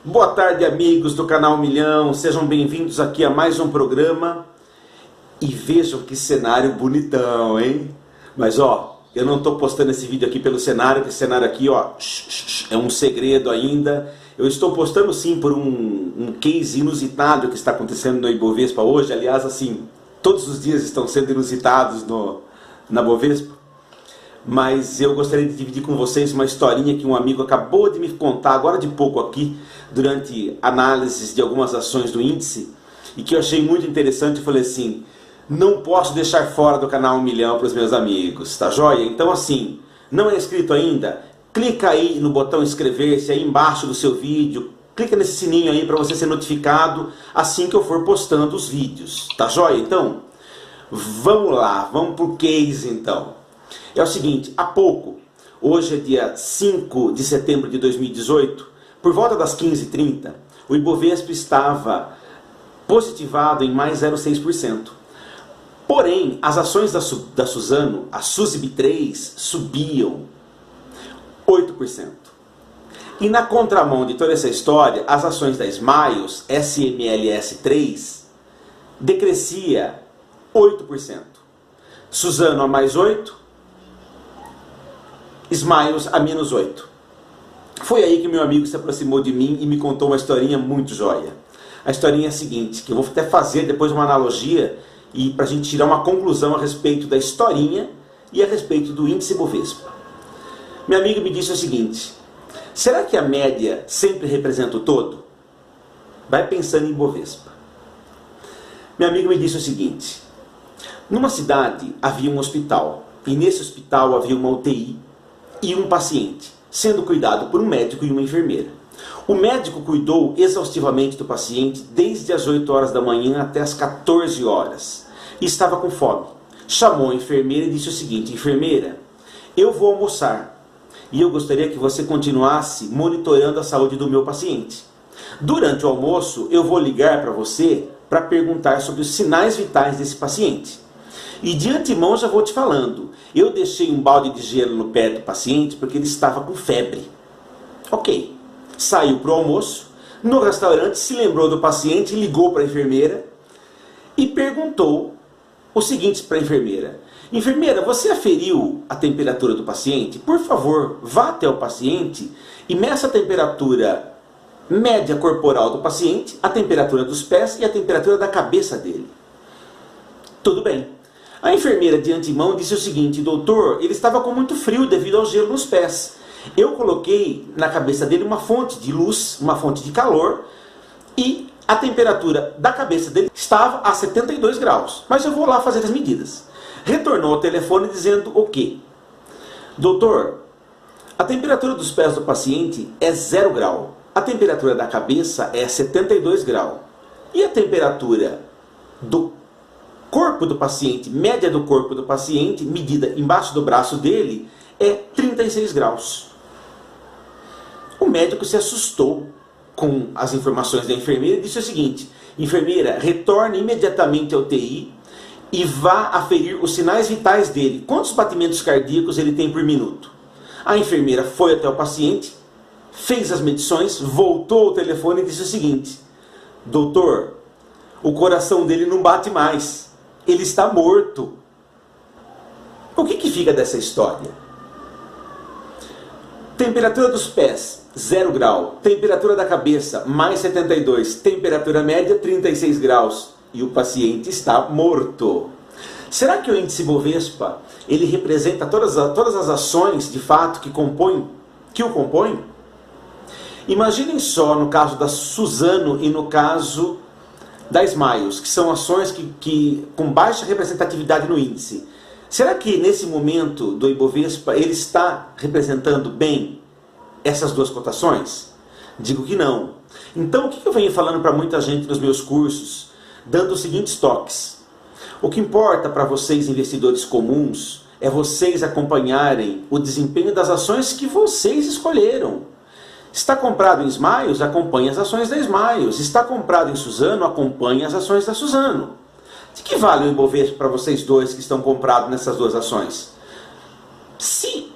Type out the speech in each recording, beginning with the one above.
Boa tarde, amigos do canal Milhão, sejam bem-vindos aqui a mais um programa. E vejam que cenário bonitão, hein? Mas ó, eu não estou postando esse vídeo aqui pelo cenário, que esse cenário aqui, ó, é um segredo ainda. Eu estou postando sim por um case inusitado que está acontecendo no Ibovespa hoje. Aliás, assim, todos os dias estão sendo inusitados na Bovespa. Mas eu gostaria de dividir com vocês uma historinha que um amigo acabou de me contar agora de pouco aqui, durante análises de algumas ações do índice, e que eu achei muito interessante. Eu falei assim, não posso deixar fora do canal 1 milhão para os meus amigos, tá joia? Então assim, não é inscrito ainda? Clica aí no botão inscrever-se aí embaixo do seu vídeo, clica nesse sininho aí para você ser notificado assim que eu for postando os vídeos, tá joia? Então, vamos lá, vamos pro case então. É o seguinte, há pouco, hoje é dia 5 de setembro de 2018, por volta das 15h30, o Ibovespa estava positivado em mais 0,6%. Porém, as ações da Suzano, a SUSIB3, subiam 8%. E na contramão de toda essa história, as ações da Smiles, SMLS3, decrescia 8%. Suzano a mais 8%, Smiles a menos 8%. Foi aí que meu amigo se aproximou de mim e me contou uma historinha muito joia. A historinha é a seguinte, que eu vou até fazer depois uma analogia e para a gente tirar uma conclusão a respeito da historinha e a respeito do índice Bovespa. Meu amigo me disse o seguinte, será que a média sempre representa o todo? Vai pensando em Bovespa. Meu amigo me disse o seguinte, numa cidade havia um hospital e nesse hospital havia uma UTI e um paciente, sendo cuidado por um médico e uma enfermeira. O médico cuidou exaustivamente do paciente desde as 8 horas da manhã até as 14 horas. E estava com fome. Chamou a enfermeira e disse o seguinte, enfermeira, eu vou almoçar e eu gostaria que você continuasse monitorando a saúde do meu paciente. Durante o almoço eu vou ligar para você para perguntar sobre os sinais vitais desse paciente. E de antemão já vou te falando, eu deixei um balde de gelo no pé do paciente porque ele estava com febre. Ok, saiu para o almoço, no restaurante se lembrou do paciente, ligou para a enfermeira e perguntou o seguinte para a enfermeira. Enfermeira, você aferiu a temperatura do paciente? Por favor, vá até o paciente e meça a temperatura média corporal do paciente, a temperatura dos pés e a temperatura da cabeça dele. Tudo bem. A enfermeira de antemão disse o seguinte, doutor, ele estava com muito frio devido ao gelo nos pés. Eu coloquei na cabeça dele uma fonte de luz, uma fonte de calor, e a temperatura da cabeça dele estava a 72 graus. Mas eu vou lá fazer as medidas. Retornou ao telefone dizendo o quê? Doutor, a temperatura dos pés do paciente é 0 grau. A temperatura da cabeça é 72 graus. E a temperatura do corpo do paciente, média do corpo do paciente, medida embaixo do braço dele, é 36 graus. O médico se assustou com as informações da enfermeira e disse o seguinte, enfermeira, retorne imediatamente ao TI e vá aferir os sinais vitais dele. Quantos batimentos cardíacos ele tem por minuto? A enfermeira foi até o paciente, fez as medições, voltou ao telefone e disse o seguinte, doutor, o coração dele não bate mais. Ele está morto. O que fica dessa história? Temperatura dos pés, 0 grau. Temperatura da cabeça, mais 72. Temperatura média, 36 graus. E o paciente está morto. Será que o índice Bovespa, ele representa todas as ações, de fato, que o compõem? Imaginem só no caso da Suzano e no caso da Smiles, que são ações que com baixa representatividade no índice. Será que nesse momento do Ibovespa ele está representando bem essas duas cotações? Digo que não. Então o que eu venho falando para muita gente nos meus cursos, dando os seguintes toques. O que importa para vocês investidores comuns é vocês acompanharem o desempenho das ações que vocês escolheram. Está comprado em Smiles? Acompanhe as ações da Smiles. Está comprado em Suzano? Acompanhe as ações da Suzano. De que vale o Ibovespa para vocês dois que estão comprados nessas duas ações? Se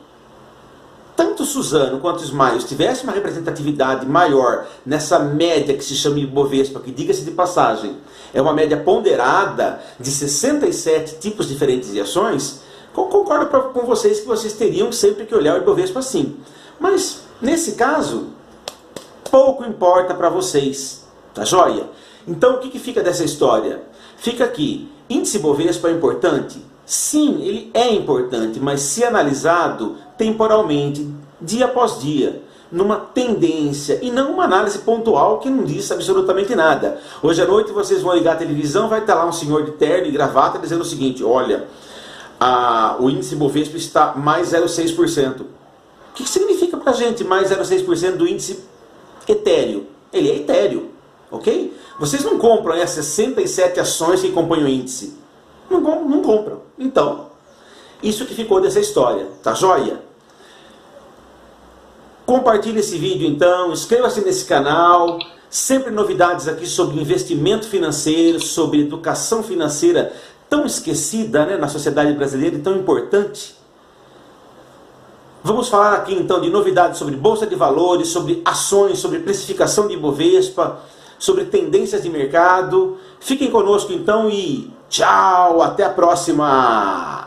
tanto tanto Suzano quanto Smiles tivessem uma representatividade maior nessa média que se chama Ibovespa, que, diga-se de passagem, é uma média ponderada de 67 tipos diferentes de ações, concordo com vocês que vocês teriam sempre que olhar o Ibovespa assim. Mas, nesse caso, pouco importa para vocês, tá joia? Então, o que fica dessa história? Fica aqui, índice Ibovespa é importante? Sim, ele é importante, mas se analisado temporalmente, dia após dia, numa tendência e não uma análise pontual que não diz absolutamente nada. Hoje à noite vocês vão ligar a televisão, vai estar lá um senhor de terno e gravata dizendo o seguinte: olha, o índice Ibovespa está mais 0,6%. O que significa para a gente mais 0,6% do índice etéreo? Ele é etéreo, ok? Vocês não compram as 67 ações que compõem o índice. Não compram. Então, isso que ficou dessa história, tá joia? Compartilhe esse vídeo então, inscreva-se nesse canal, sempre novidades aqui sobre investimento financeiro, sobre educação financeira, tão esquecida, né, na sociedade brasileira e tão importante. Vamos falar aqui então de novidades sobre Bolsa de Valores, sobre ações, sobre precificação de Ibovespa, sobre tendências de mercado. Fiquem conosco então e tchau, até a próxima!